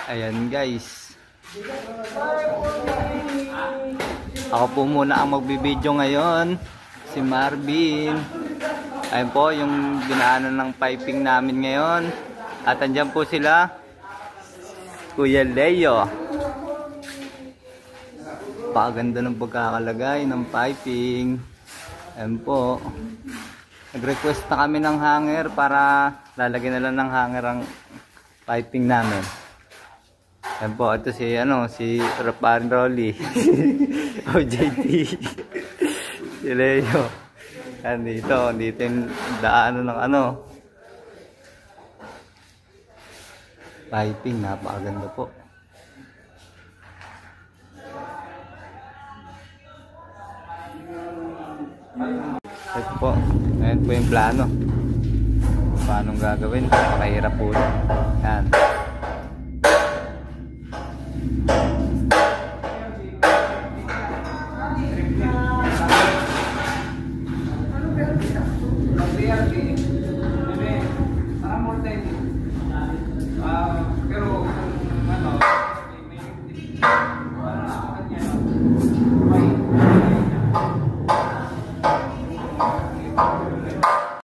Ayan guys. Ako po muna ang magbibideo ngayon. Si Marvin. Ayun po yung ginaanan ng piping namin ngayon. At andyan po sila. Kuya Leo. Pakaganda ng pagkakalagay ng piping. Ayun po. Nag-request na kami ng hanger para lalagyan na lang ng hanger ang piping namin. Ayun po, ito si Rapan Rolly. OJT. Si Leo. Dito yung daanan ng piping, napakaganda po. Ito po, ayan po yung plano. Paano gagawin? Napakahirap po. Yan.